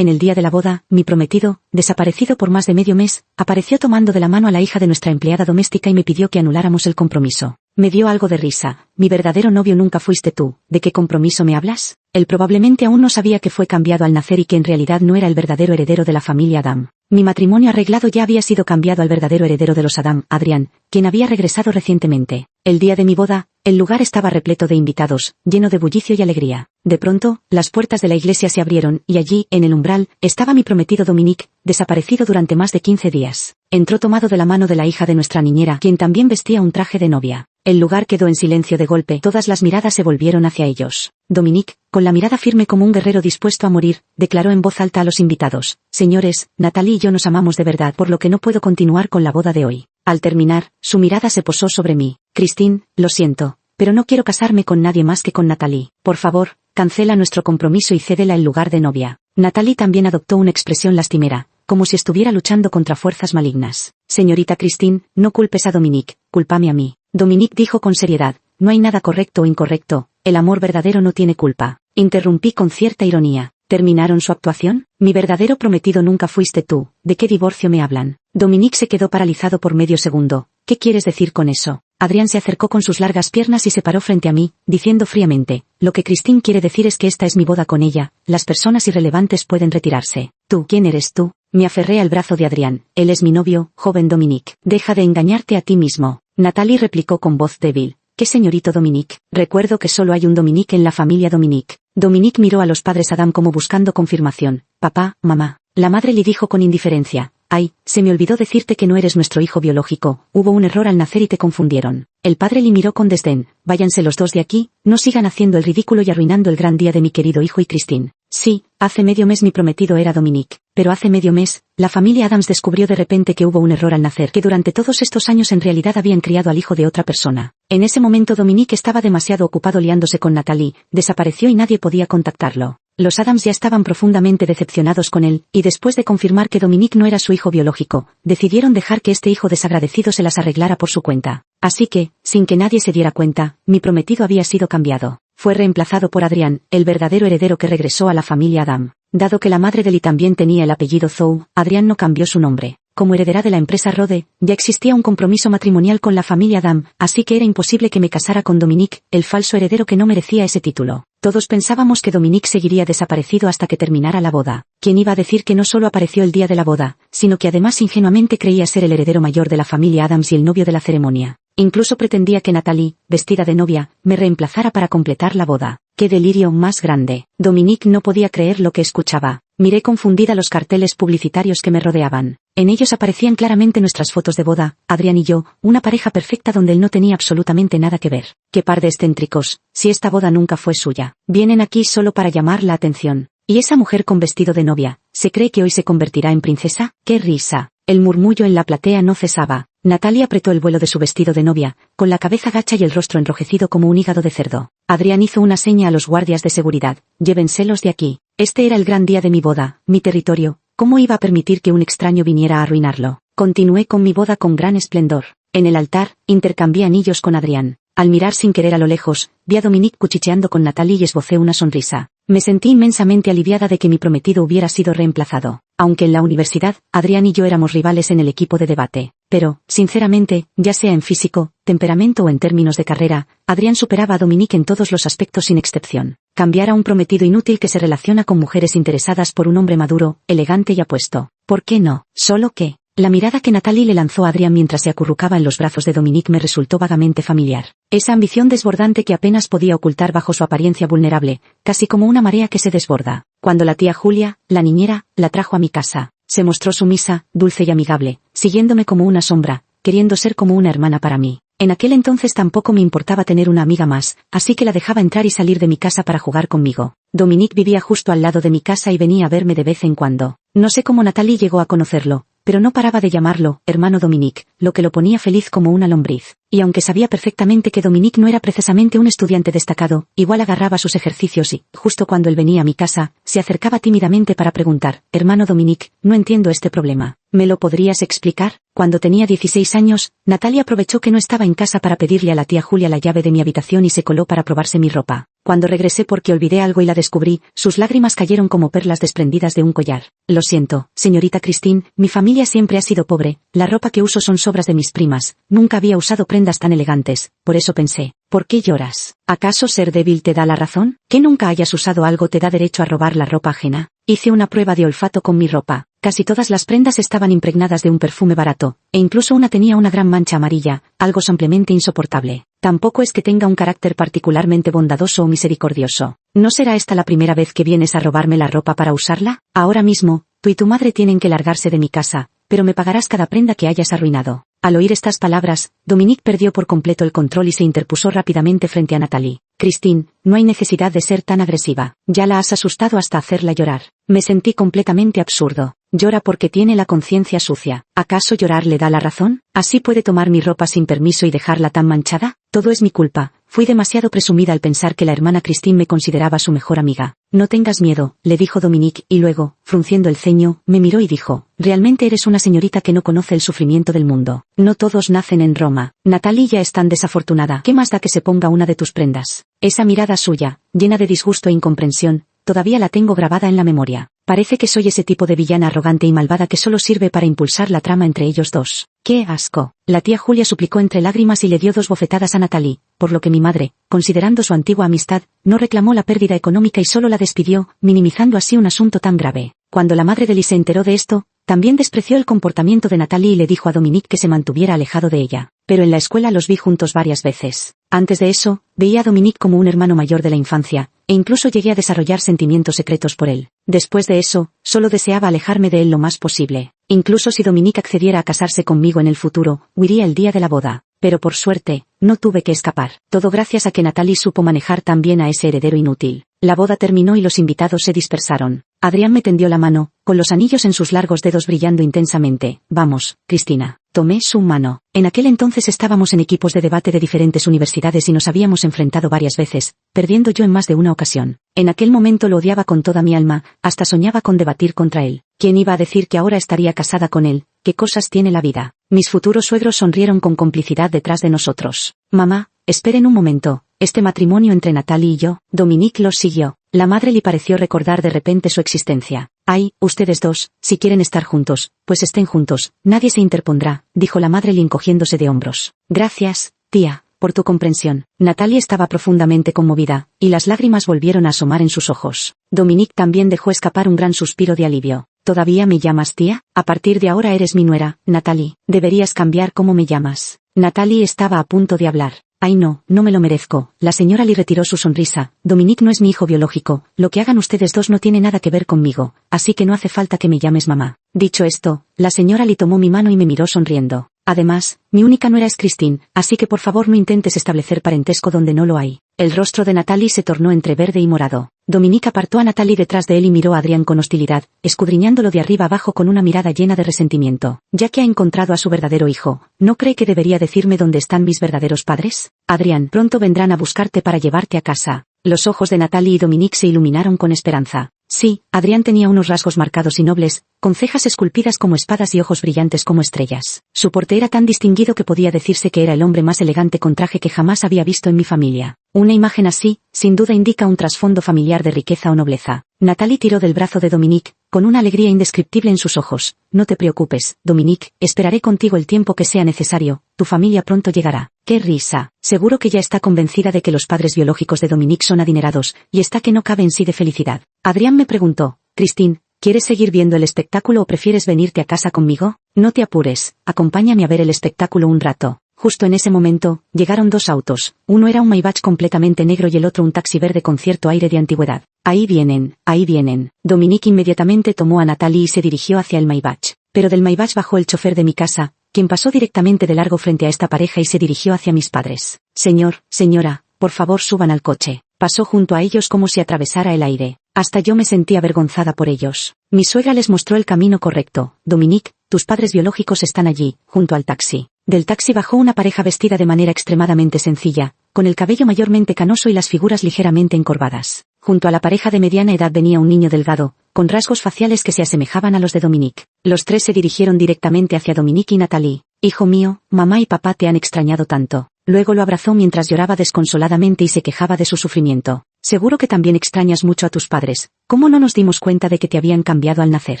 En el día de la boda, mi prometido, desaparecido por más de medio mes, apareció tomando de la mano a la hija de nuestra empleada doméstica y me pidió que anuláramos el compromiso. Me dio algo de risa. Mi verdadero novio nunca fuiste tú. ¿De qué compromiso me hablas? Él probablemente aún no sabía que fue cambiado al nacer y que en realidad no era el verdadero heredero de la familia Adam. Mi matrimonio arreglado ya había sido cambiado al verdadero heredero de los Adam, Adrián, quien había regresado recientemente. El día de mi boda, el lugar estaba repleto de invitados, lleno de bullicio y alegría. De pronto, las puertas de la iglesia se abrieron, y allí, en el umbral, estaba mi prometido Dominique, desaparecido durante más de 15 días. Entró tomado de la mano de la hija de nuestra niñera, quien también vestía un traje de novia. El lugar quedó en silencio de golpe, todas las miradas se volvieron hacia ellos. Dominique, con la mirada firme como un guerrero dispuesto a morir, declaró en voz alta a los invitados: Señores, Natalie y yo nos amamos de verdad, por lo que no puedo continuar con la boda de hoy. Al terminar, su mirada se posó sobre mí. Christine, lo siento, pero no quiero casarme con nadie más que con Natalie. Por favor, cancela nuestro compromiso y cédela el lugar de novia. Natalie también adoptó una expresión lastimera, como si estuviera luchando contra fuerzas malignas. Señorita Christine, no culpes a Dominique, cúlpame a mí. Dominique dijo con seriedad: no hay nada correcto o incorrecto, el amor verdadero no tiene culpa. Interrumpí con cierta ironía. ¿Terminaron su actuación? Mi verdadero prometido nunca fuiste tú. ¿De qué divorcio me hablan? Dominique se quedó paralizado por medio segundo. ¿Qué quieres decir con eso? Adrián se acercó con sus largas piernas y se paró frente a mí, diciendo fríamente: lo que Christine quiere decir es que esta es mi boda con ella, las personas irrelevantes pueden retirarse. ¿Tú? ¿Quién eres tú? Me aferré al brazo de Adrián. Él es mi novio, joven Dominique. Deja de engañarte a ti mismo. Natalie replicó con voz débil. ¿Qué señorito Dominique? Recuerdo que solo hay un Dominique en la familia Dominique. Dominique miró a los padres Adam como buscando confirmación. Papá, mamá. La madre le dijo con indiferencia: ay, se me olvidó decirte que no eres nuestro hijo biológico, hubo un error al nacer y te confundieron. El padre le miró con desdén: váyanse los dos de aquí, no sigan haciendo el ridículo y arruinando el gran día de mi querido hijo y Christine. Sí, hace medio mes mi prometido era Dominique, pero hace medio mes, la familia Adams descubrió de repente que hubo un error al nacer, que durante todos estos años en realidad habían criado al hijo de otra persona. En ese momento Dominique estaba demasiado ocupado liándose con Natalie, desapareció y nadie podía contactarlo. Los Adams ya estaban profundamente decepcionados con él, y después de confirmar que Dominique no era su hijo biológico, decidieron dejar que este hijo desagradecido se las arreglara por su cuenta. Así que, sin que nadie se diera cuenta, mi prometido había sido cambiado. Fue reemplazado por Adrián, el verdadero heredero que regresó a la familia Adam. Dado que la madre de Lee también tenía el apellido Zhou, Adrián no cambió su nombre. Como heredera de la empresa Rode, ya existía un compromiso matrimonial con la familia Adam, así que era imposible que me casara con Dominique, el falso heredero que no merecía ese título. Todos pensábamos que Dominique seguiría desaparecido hasta que terminara la boda. ¿Quién iba a decir que no solo apareció el día de la boda, sino que además ingenuamente creía ser el heredero mayor de la familia Adams y el novio de la ceremonia? Incluso pretendía que Natalie, vestida de novia, me reemplazara para completar la boda. ¡Qué delirio más grande! Dominique no podía creer lo que escuchaba. Miré confundida los carteles publicitarios que me rodeaban. En ellos aparecían claramente nuestras fotos de boda, Adrián y yo, una pareja perfecta donde él no tenía absolutamente nada que ver. ¡Qué par de excéntricos! Si esta boda nunca fue suya. Vienen aquí solo para llamar la atención. ¿Y esa mujer con vestido de novia, se cree que hoy se convertirá en princesa? ¡Qué risa! El murmullo en la platea no cesaba. Natalie apretó el vuelo de su vestido de novia, con la cabeza gacha y el rostro enrojecido como un hígado de cerdo. Adrián hizo una seña a los guardias de seguridad: llévenselos de aquí. Este era el gran día de mi boda, mi territorio. ¿Cómo iba a permitir que un extraño viniera a arruinarlo? Continué con mi boda con gran esplendor. En el altar, intercambié anillos con Adrián. Al mirar sin querer a lo lejos, vi a Dominique cuchicheando con Natalie y esbocé una sonrisa. Me sentí inmensamente aliviada de que mi prometido hubiera sido reemplazado. Aunque en la universidad, Adrián y yo éramos rivales en el equipo de debate. Pero, sinceramente, ya sea en físico, temperamento o en términos de carrera, Adrián superaba a Dominique en todos los aspectos sin excepción. Cambiar a un prometido inútil que se relaciona con mujeres interesadas por un hombre maduro, elegante y apuesto. ¿Por qué no? Solo que... La mirada que Natalie le lanzó a Adrián mientras se acurrucaba en los brazos de Dominique me resultó vagamente familiar. Esa ambición desbordante que apenas podía ocultar bajo su apariencia vulnerable, casi como una marea que se desborda. Cuando la tía Julia, la niñera, la trajo a mi casa, se mostró sumisa, dulce y amigable, siguiéndome como una sombra, queriendo ser como una hermana para mí. En aquel entonces tampoco me importaba tener una amiga más, así que la dejaba entrar y salir de mi casa para jugar conmigo. Dominique vivía justo al lado de mi casa y venía a verme de vez en cuando. No sé cómo Natalie llegó a conocerlo, pero no paraba de llamarlo hermano Dominique, lo que lo ponía feliz como una lombriz. Y aunque sabía perfectamente que Dominique no era precisamente un estudiante destacado, igual agarraba sus ejercicios y, justo cuando él venía a mi casa, se acercaba tímidamente para preguntar: hermano Dominique, no entiendo este problema. ¿Me lo podrías explicar? Cuando tenía 16 años, Natalia aprovechó que no estaba en casa para pedirle a la tía Julia la llave de mi habitación y se coló para probarse mi ropa. Cuando regresé porque olvidé algo y la descubrí, sus lágrimas cayeron como perlas desprendidas de un collar. Lo siento, señorita Christine, mi familia siempre ha sido pobre, la ropa que uso son sobras de mis primas, nunca había usado prendas tan elegantes, por eso pensé, ¿por qué lloras? ¿Acaso ser débil te da la razón? ¿Que nunca hayas usado algo te da derecho a robar la ropa ajena? Hice una prueba de olfato con mi ropa. Casi todas las prendas estaban impregnadas de un perfume barato, e incluso una tenía una gran mancha amarilla, algo simplemente insoportable. Tampoco es que tenga un carácter particularmente bondadoso o misericordioso. ¿No será esta la primera vez que vienes a robarme la ropa para usarla? Ahora mismo, tú y tu madre tienen que largarse de mi casa, pero me pagarás cada prenda que hayas arruinado. Al oír estas palabras, Dominique perdió por completo el control y se interpuso rápidamente frente a Natalie. Christine, no hay necesidad de ser tan agresiva. Ya la has asustado hasta hacerla llorar. Me sentí completamente absurdo. Llora porque tiene la conciencia sucia. ¿Acaso llorar le da la razón? ¿Así puede tomar mi ropa sin permiso y dejarla tan manchada? Todo es mi culpa. Fui demasiado presumida al pensar que la hermana Christine me consideraba su mejor amiga. No tengas miedo, le dijo Dominique, y luego, frunciendo el ceño, me miró y dijo, realmente eres una señorita que no conoce el sufrimiento del mundo. No todos nacen en Roma. Natalie ya es tan desafortunada. ¿Qué más da que se ponga una de tus prendas? Esa mirada suya, llena de disgusto e incomprensión, todavía la tengo grabada en la memoria. Parece que soy ese tipo de villana arrogante y malvada que solo sirve para impulsar la trama entre ellos dos. ¡Qué asco! La tía Julia suplicó entre lágrimas y le dio 2 bofetadas a Natalie, por lo que mi madre, considerando su antigua amistad, no reclamó la pérdida económica y solo la despidió, minimizando así un asunto tan grave. Cuando la madre de Lee se enteró de esto, también despreció el comportamiento de Natalie y le dijo a Dominique que se mantuviera alejado de ella. Pero en la escuela los vi juntos varias veces. Antes de eso, veía a Dominique como un hermano mayor de la infancia, e incluso llegué a desarrollar sentimientos secretos por él. Después de eso, solo deseaba alejarme de él lo más posible. Incluso si Dominique accediera a casarse conmigo en el futuro, huiría el día de la boda. Pero por suerte, no tuve que escapar. Todo gracias a que Natalie supo manejar tan bien a ese heredero inútil. La boda terminó y los invitados se dispersaron. Adrián me tendió la mano, con los anillos en sus largos dedos brillando intensamente. Vamos, Cristina. Tomé su mano. En aquel entonces estábamos en equipos de debate de diferentes universidades y nos habíamos enfrentado varias veces, perdiendo yo en más de una ocasión. En aquel momento lo odiaba con toda mi alma, hasta soñaba con debatir contra él. ¿Quién iba a decir que ahora estaría casada con él? ¿Qué cosas tiene la vida? Mis futuros suegros sonrieron con complicidad detrás de nosotros. Mamá, esperen un momento. Este matrimonio entre Natalie y yo, Dominique los siguió. La madre le pareció recordar de repente su existencia. Ay, ustedes dos, si quieren estar juntos, pues estén juntos, nadie se interpondrá, dijo la madre encogiéndose de hombros. Gracias, tía, por tu comprensión. Natalie estaba profundamente conmovida, y las lágrimas volvieron a asomar en sus ojos. Dominique también dejó escapar un gran suspiro de alivio. ¿Todavía me llamas tía? A partir de ahora eres mi nuera, Natalie. Deberías cambiar cómo me llamas. Natalie estaba a punto de hablar. Ay no, no me lo merezco. La señora Lee retiró su sonrisa. Dominique no es mi hijo biológico, lo que hagan ustedes dos no tiene nada que ver conmigo, así que no hace falta que me llames mamá. Dicho esto, la señora Lee tomó mi mano y me miró sonriendo. Además, mi única nuera es Christine, así que por favor no intentes establecer parentesco donde no lo hay. El rostro de Natalie se tornó entre verde y morado. Dominique apartó a Natalie detrás de él y miró a Adrián con hostilidad, escudriñándolo de arriba abajo con una mirada llena de resentimiento. Ya que ha encontrado a su verdadero hijo, ¿no cree que debería decirme dónde están mis verdaderos padres? Adrián, pronto vendrán a buscarte para llevarte a casa. Los ojos de Natalie y Dominique se iluminaron con esperanza. Sí, Adrián tenía unos rasgos marcados y nobles, con cejas esculpidas como espadas y ojos brillantes como estrellas. Su porte era tan distinguido que podía decirse que era el hombre más elegante con traje que jamás había visto en mi familia. Una imagen así, sin duda indica un trasfondo familiar de riqueza o nobleza. Natalie tiró del brazo de Dominique, con una alegría indescriptible en sus ojos. No te preocupes, Dominique, esperaré contigo el tiempo que sea necesario, tu familia pronto llegará. ¡Qué risa! Seguro que ya está convencida de que los padres biológicos de Dominique son adinerados, y está que no cabe en sí de felicidad. Adrián me preguntó, Christine, ¿quieres seguir viendo el espectáculo o prefieres venirte a casa conmigo? No te apures, acompáñame a ver el espectáculo un rato. Justo en ese momento, llegaron 2 autos, uno era un Maybach completamente negro y el otro un taxi verde con cierto aire de antigüedad. Ahí vienen, ahí vienen. Dominique inmediatamente tomó a Natalie y se dirigió hacia el Maybach. Pero del Maybach bajó el chofer de mi casa, quien pasó directamente de largo frente a esta pareja y se dirigió hacia mis padres. Señor, señora, por favor suban al coche. Pasó junto a ellos como si atravesara el aire. Hasta yo me sentí avergonzada por ellos. Mi suegra les mostró el camino correcto. Dominique, tus padres biológicos están allí, junto al taxi. Del taxi bajó una pareja vestida de manera extremadamente sencilla, con el cabello mayormente canoso y las figuras ligeramente encorvadas. Junto a la pareja de mediana edad venía un niño delgado, con rasgos faciales que se asemejaban a los de Dominique. Los tres se dirigieron directamente hacia Dominique y Nathalie. Hijo mío, mamá y papá te han extrañado tanto. Luego lo abrazó mientras lloraba desconsoladamente y se quejaba de su sufrimiento. Seguro que también extrañas mucho a tus padres. ¿Cómo no nos dimos cuenta de que te habían cambiado al nacer?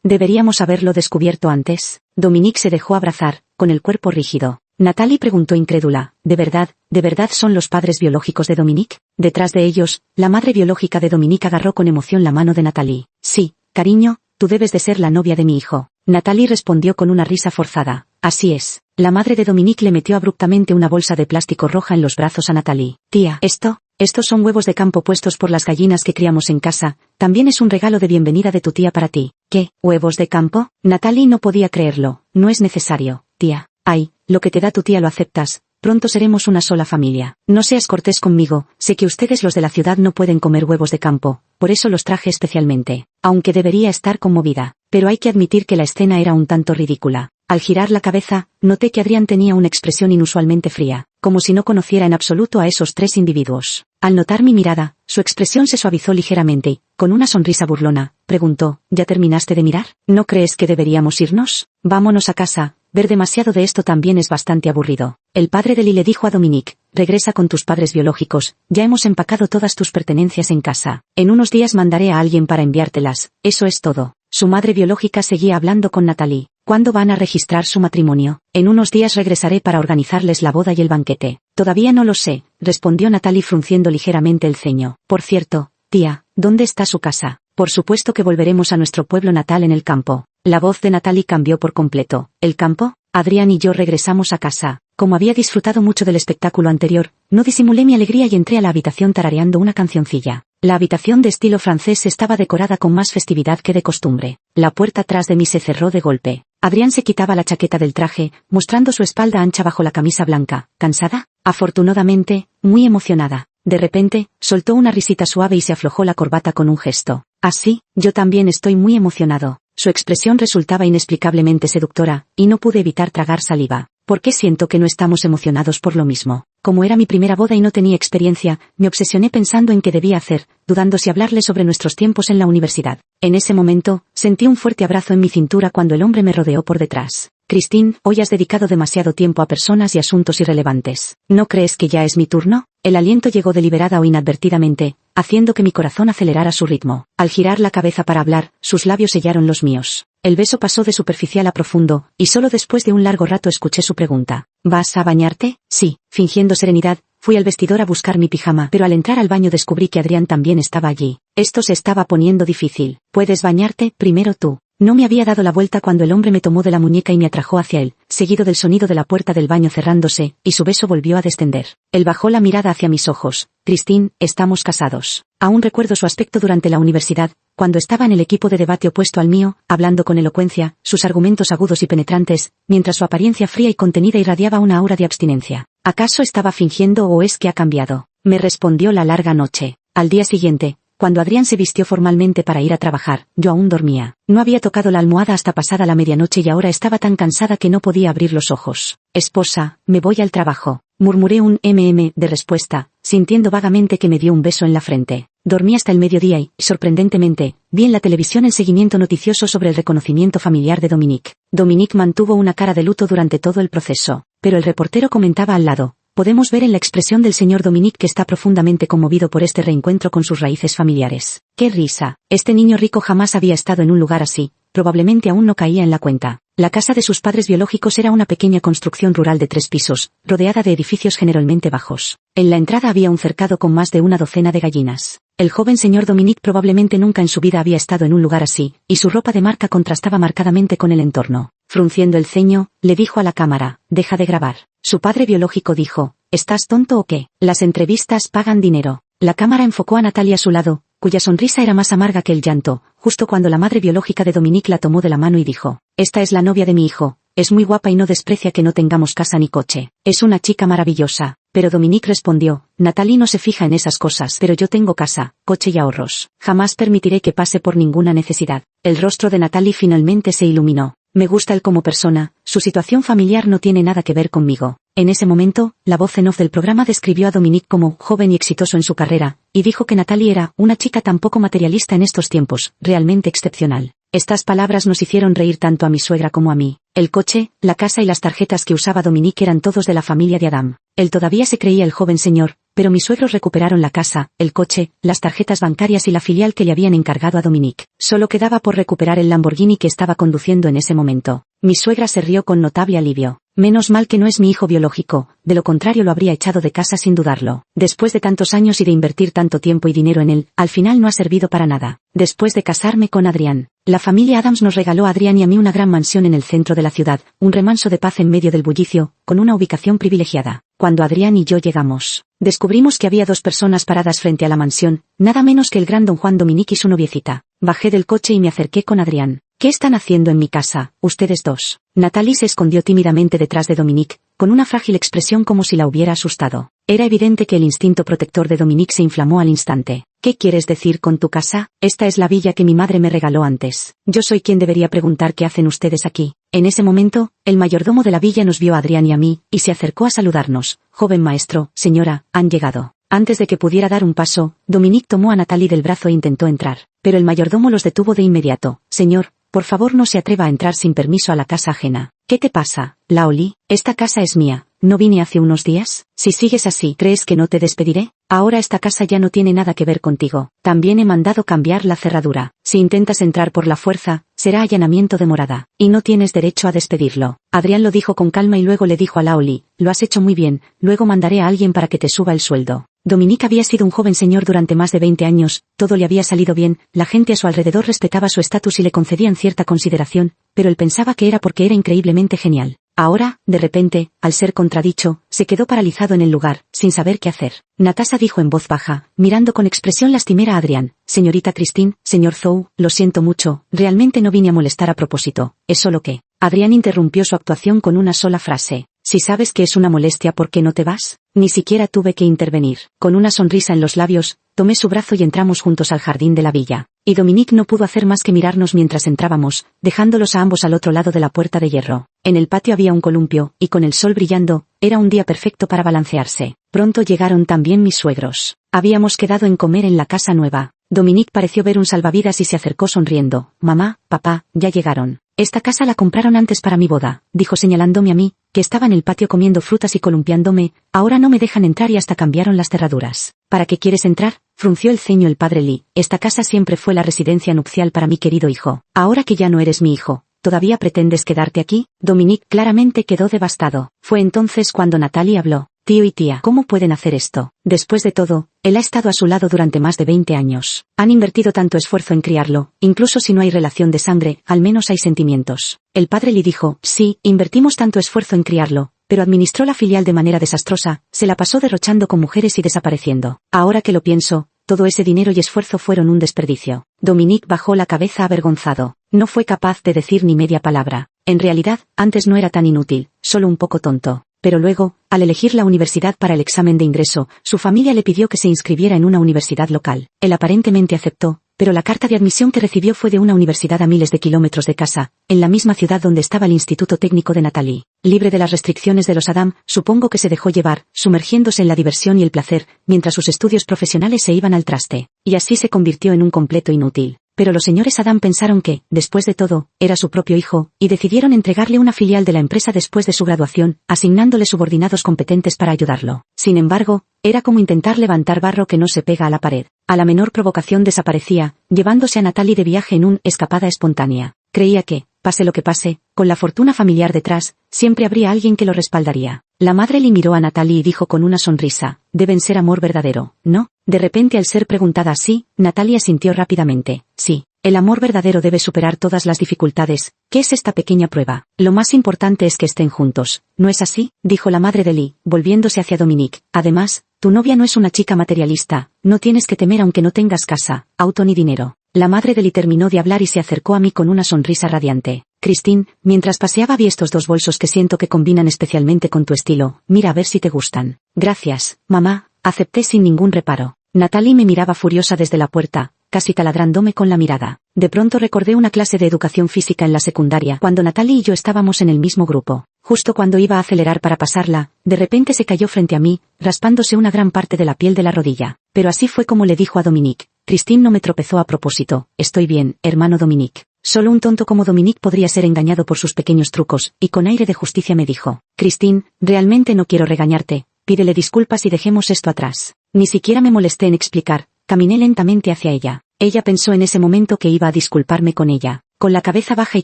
Deberíamos haberlo descubierto antes. Dominique se dejó abrazar, con el cuerpo rígido. Nathalie preguntó incrédula, de verdad son los padres biológicos de Dominique? Detrás de ellos, la madre biológica de Dominique agarró con emoción la mano de Nathalie. Sí, cariño, tú debes de ser la novia de mi hijo. Nathalie respondió con una risa forzada. Así es. La madre de Dominique le metió abruptamente una bolsa de plástico roja en los brazos a Nathalie. Tía, estos son huevos de campo puestos por las gallinas que criamos en casa, también es un regalo de bienvenida de tu tía para ti. ¿Qué? ¿Huevos de campo? Nathalie no podía creerlo. No es necesario, tía. Ay, lo que te da tu tía lo aceptas. Pronto seremos una sola familia. No seas cortés conmigo, sé que ustedes los de la ciudad no pueden comer huevos de campo, por eso los traje especialmente. Aunque debería estar conmovida, pero hay que admitir que la escena era un tanto ridícula. Al girar la cabeza, noté que Adrián tenía una expresión inusualmente fría, como si no conociera en absoluto a esos tres individuos. Al notar mi mirada, su expresión se suavizó ligeramente y, con una sonrisa burlona, preguntó, ¿ya terminaste de mirar? ¿No crees que deberíamos irnos? Vámonos a casa. Ver demasiado de esto también es bastante aburrido. El padre de Lily dijo a Dominique, regresa con tus padres biológicos, ya hemos empacado todas tus pertenencias en casa. En unos días mandaré a alguien para enviártelas, eso es todo. Su madre biológica seguía hablando con Nathalie. ¿Cuándo van a registrar su matrimonio? En unos días regresaré para organizarles la boda y el banquete. Todavía no lo sé, respondió Nathalie frunciendo ligeramente el ceño. Por cierto, tía, ¿dónde está su casa? Por supuesto que volveremos a nuestro pueblo natal en el campo. La voz de Nathalie cambió por completo. ¿El campo? Adrián y yo regresamos a casa. Como había disfrutado mucho del espectáculo anterior, no disimulé mi alegría y entré a la habitación tarareando una cancioncilla. La habitación de estilo francés estaba decorada con más festividad que de costumbre. La puerta tras de mí se cerró de golpe. Adrián se quitaba la chaqueta del traje, mostrando su espalda ancha bajo la camisa blanca. ¿Cansada? Afortunadamente, muy emocionada. De repente, soltó una risita suave y se aflojó la corbata con un gesto. Así, yo también estoy muy emocionado. Su expresión resultaba inexplicablemente seductora, y no pude evitar tragar saliva. ¿Por qué siento que no estamos emocionados por lo mismo? Como era mi primera boda y no tenía experiencia, me obsesioné pensando en qué debía hacer, dudando si hablarle sobre nuestros tiempos en la universidad. En ese momento, sentí un fuerte abrazo en mi cintura cuando el hombre me rodeó por detrás. Christine, hoy has dedicado demasiado tiempo a personas y asuntos irrelevantes. ¿No crees que ya es mi turno? El aliento llegó deliberada o inadvertidamente, haciendo que mi corazón acelerara su ritmo. Al girar la cabeza para hablar, sus labios sellaron los míos. El beso pasó de superficial a profundo, y solo después de un largo rato escuché su pregunta. ¿Vas a bañarte? Sí. Fingiendo serenidad, fui al vestidor a buscar mi pijama, pero al entrar al baño descubrí que Adrián también estaba allí. Esto se estaba poniendo difícil. ¿Puedes bañarte primero tú? No me había dado la vuelta cuando el hombre me tomó de la muñeca y me atrajo hacia él, seguido del sonido de la puerta del baño cerrándose, y su beso volvió a descender. Él bajó la mirada hacia mis ojos. Christine, estamos casados. Aún recuerdo su aspecto durante la universidad, cuando estaba en el equipo de debate opuesto al mío, hablando con elocuencia, sus argumentos agudos y penetrantes, mientras su apariencia fría y contenida irradiaba una aura de abstinencia. ¿Acaso estaba fingiendo o es que ha cambiado? Me respondió la larga noche. Al día siguiente, cuando Adrián se vistió formalmente para ir a trabajar, yo aún dormía. No había tocado la almohada hasta pasada la medianoche y ahora estaba tan cansada que no podía abrir los ojos. Esposa, me voy al trabajo. Murmuré un de respuesta, sintiendo vagamente que me dio un beso en la frente. Dormí hasta el mediodía y, sorprendentemente, vi en la televisión el seguimiento noticioso sobre el reconocimiento familiar de Dominique. Dominique mantuvo una cara de luto durante todo el proceso, pero el reportero comentaba al lado. Podemos ver en la expresión del señor Dominique que está profundamente conmovido por este reencuentro con sus raíces familiares. ¡Qué risa! Este niño rico jamás había estado en un lugar así, probablemente aún no caía en la cuenta. La casa de sus padres biológicos era una pequeña construcción rural de 3 pisos, rodeada de edificios generalmente bajos. En la entrada había un cercado con más de una docena de gallinas. El joven señor Dominique probablemente nunca en su vida había estado en un lugar así, y su ropa de marca contrastaba marcadamente con el entorno. Frunciendo el ceño, le dijo a la cámara, deja de grabar. Su padre biológico dijo, ¿estás tonto o qué? Las entrevistas pagan dinero. La cámara enfocó a Natalia a su lado, cuya sonrisa era más amarga que el llanto, justo cuando la madre biológica de Dominique la tomó de la mano y dijo, esta es la novia de mi hijo, es muy guapa y no desprecia que no tengamos casa ni coche. Es una chica maravillosa. Pero Dominique respondió, Nathalie no se fija en esas cosas, pero yo tengo casa, coche y ahorros. Jamás permitiré que pase por ninguna necesidad. El rostro de Nathalie finalmente se iluminó. Me gusta él como persona, su situación familiar no tiene nada que ver conmigo. En ese momento, la voz en off del programa describió a Dominique como joven y exitoso en su carrera, y dijo que Nathalie era una chica tan poco materialista en estos tiempos, realmente excepcional. Estas palabras nos hicieron reír tanto a mi suegra como a mí. El coche, la casa y las tarjetas que usaba Dominique eran todos de la familia de Adam. Él todavía se creía el joven señor, pero mis suegros recuperaron la casa, el coche, las tarjetas bancarias y la filial que le habían encargado a Dominique. Solo quedaba por recuperar el Lamborghini que estaba conduciendo en ese momento. Mi suegra se rió con notable alivio. Menos mal que no es mi hijo biológico, de lo contrario lo habría echado de casa sin dudarlo. Después de tantos años y de invertir tanto tiempo y dinero en él, al final no ha servido para nada. Después de casarme con Adrián, la familia Adams nos regaló a Adrián y a mí una gran mansión en el centro de la ciudad, un remanso de paz en medio del bullicio, con una ubicación privilegiada. Cuando Adrián y yo llegamos, descubrimos que había dos personas paradas frente a la mansión, nada menos que el gran don Juan Dominique y su noviecita. Bajé del coche y me acerqué con Adrián. ¿Qué están haciendo en mi casa, ustedes dos? Natalie se escondió tímidamente detrás de Dominique, con una frágil expresión como si la hubiera asustado. Era evidente que el instinto protector de Dominique se inflamó al instante. ¿Qué quieres decir con tu casa? Esta es la villa que mi madre me regaló antes. Yo soy quien debería preguntar qué hacen ustedes aquí. En ese momento, el mayordomo de la villa nos vio a Adrián y a mí, y se acercó a saludarnos. Joven maestro, señora, han llegado. Antes de que pudiera dar un paso, Dominique tomó a Natalie del brazo e intentó entrar. Pero el mayordomo los detuvo de inmediato. Señor, por favor no se atreva a entrar sin permiso a la casa ajena. ¿Qué te pasa, Laoli? Esta casa es mía. ¿No vine hace unos días? Si sigues así, ¿crees que no te despediré? Ahora esta casa ya no tiene nada que ver contigo. También he mandado cambiar la cerradura. Si intentas entrar por la fuerza, será allanamiento de morada. Y no tienes derecho a despedirlo. Adrián lo dijo con calma y luego le dijo a Laoli, lo has hecho muy bien, luego mandaré a alguien para que te suba el sueldo. Dominique había sido un joven señor durante más de 20 años, todo le había salido bien, la gente a su alrededor respetaba su estatus y le concedían cierta consideración, pero él pensaba que era porque era increíblemente genial. Ahora, de repente, al ser contradicho, se quedó paralizado en el lugar, sin saber qué hacer. Natasha dijo en voz baja, mirando con expresión lastimera a Adrián, señorita Christine, señor Zhou, lo siento mucho, realmente no vine a molestar a propósito, es solo que... Adrián interrumpió su actuación con una sola frase. Si sabes que es una molestia, ¿por qué no te vas? Ni siquiera tuve que intervenir. Con una sonrisa en los labios, tomé su brazo y entramos juntos al jardín de la villa. Y Dominique no pudo hacer más que mirarnos mientras entrábamos, dejándolos a ambos al otro lado de la puerta de hierro. En el patio había un columpio, y con el sol brillando, era un día perfecto para balancearse. Pronto llegaron también mis suegros. Habíamos quedado en comer en la casa nueva. Dominique pareció ver un salvavidas y se acercó sonriendo. Mamá, papá, ya llegaron. Esta casa la compraron antes para mi boda, dijo señalándome a mí, que estaba en el patio comiendo frutas y columpiándome, ahora no me dejan entrar y hasta cambiaron las cerraduras. ¿Para qué quieres entrar? Frunció el ceño el padre Lee. Esta casa siempre fue la residencia nupcial para mi querido hijo. Ahora que ya no eres mi hijo, ¿todavía pretendes quedarte aquí? Dominique claramente quedó devastado. Fue entonces cuando Natalie habló. Tío y tía, ¿cómo pueden hacer esto? Después de todo, él ha estado a su lado durante más de 20 años. Han invertido tanto esfuerzo en criarlo, incluso si no hay relación de sangre, al menos hay sentimientos. El padre Lee dijo, sí, invertimos tanto esfuerzo en criarlo, pero administró la filial de manera desastrosa, se la pasó derrochando con mujeres y desapareciendo. Ahora que lo pienso, todo ese dinero y esfuerzo fueron un desperdicio. Dominique bajó la cabeza avergonzado. No fue capaz de decir ni media palabra. En realidad, antes no era tan inútil, solo un poco tonto. Pero luego, al elegir la universidad para el examen de ingreso, su familia le pidió que se inscribiera en una universidad local. Él aparentemente aceptó, pero la carta de admisión que recibió fue de una universidad a miles de kilómetros de casa, en la misma ciudad donde estaba el Instituto Técnico de Natalie. Libre de las restricciones de los Adam, supongo que se dejó llevar, sumergiéndose en la diversión y el placer, mientras sus estudios profesionales se iban al traste. Y así se convirtió en un completo inútil. Pero los señores Adam pensaron que, después de todo, era su propio hijo, y decidieron entregarle una filial de la empresa después de su graduación, asignándole subordinados competentes para ayudarlo. Sin embargo, era como intentar levantar barro que no se pega a la pared. A la menor provocación desaparecía, llevándose a Natalie de viaje en una escapada espontánea. Creía que, pase lo que pase, con la fortuna familiar detrás, siempre habría alguien que lo respaldaría. La madre le miró a Natalie y dijo con una sonrisa, deben ser amor verdadero, ¿no? De repente al ser preguntada así, Natalie asintió rápidamente, sí. El amor verdadero debe superar todas las dificultades. ¿Qué es esta pequeña prueba? Lo más importante es que estén juntos. ¿No es así? Dijo la madre de Lee, volviéndose hacia Dominique. Además, tu novia no es una chica materialista, no tienes que temer aunque no tengas casa, auto ni dinero. La madre de Lee terminó de hablar y se acercó a mí con una sonrisa radiante. Christine, mientras paseaba vi estos dos bolsos que siento que combinan especialmente con tu estilo, mira a ver si te gustan. Gracias, mamá, acepté sin ningún reparo. Natalie me miraba furiosa desde la puerta, casi taladrándome con la mirada. De pronto recordé una clase de educación física en la secundaria, cuando Natalie y yo estábamos en el mismo grupo. Justo cuando iba a acelerar para pasarla, de repente se cayó frente a mí, raspándose una gran parte de la piel de la rodilla. Pero así fue como le dijo a Dominique. Christine no me tropezó a propósito. Estoy bien, hermano Dominique. Solo un tonto como Dominique podría ser engañado por sus pequeños trucos, y con aire de justicia me dijo: Christine, realmente no quiero regañarte, pídele disculpas y dejemos esto atrás. Ni siquiera me molesté en explicar, caminé lentamente hacia ella. Ella pensó en ese momento que iba a disculparme con ella, con la cabeza baja y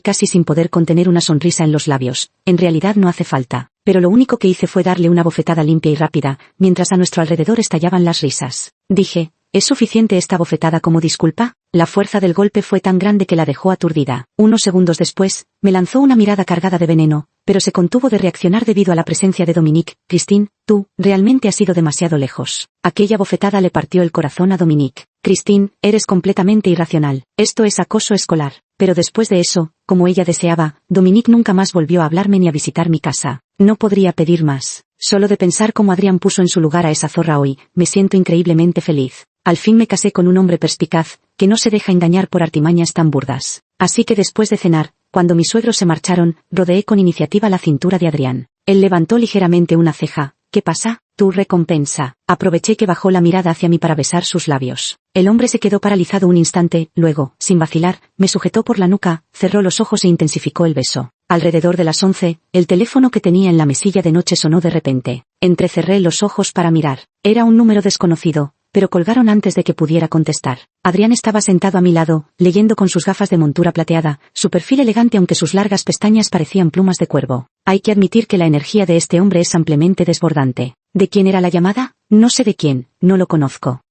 casi sin poder contener una sonrisa en los labios. En realidad no hace falta. Pero lo único que hice fue darle una bofetada limpia y rápida, mientras a nuestro alrededor estallaban las risas. Dije: ¿es suficiente esta bofetada como disculpa? La fuerza del golpe fue tan grande que la dejó aturdida. Unos segundos después, me lanzó una mirada cargada de veneno, pero se contuvo de reaccionar debido a la presencia de Dominique. Christine, tú, realmente has ido demasiado lejos. Aquella bofetada le partió el corazón a Dominique. Christine, eres completamente irracional. Esto es acoso escolar. Pero después de eso, como ella deseaba, Dominique nunca más volvió a hablarme ni a visitar mi casa. No podría pedir más. Solo de pensar cómo Adrián puso en su lugar a esa zorra hoy, me siento increíblemente feliz. Al fin me casé con un hombre perspicaz, que no se deja engañar por artimañas tan burdas. Así que después de cenar, cuando mis suegros se marcharon, rodeé con iniciativa la cintura de Adrián. Él levantó ligeramente una ceja. ¿Qué pasa? Tu recompensa. Aproveché que bajó la mirada hacia mí para besar sus labios. El hombre se quedó paralizado un instante, luego, sin vacilar, me sujetó por la nuca, cerró los ojos e intensificó el beso. Alrededor de las 11, el teléfono que tenía en la mesilla de noche sonó de repente. Entrecerré los ojos para mirar. Era un número desconocido, pero colgaron antes de que pudiera contestar. Adrián estaba sentado a mi lado, leyendo con sus gafas de montura plateada, su perfil elegante aunque sus largas pestañas parecían plumas de cuervo. Hay que admitir que la energía de este hombre es ampliamente desbordante. ¿De quién era la llamada? No sé de quién, no lo conozco.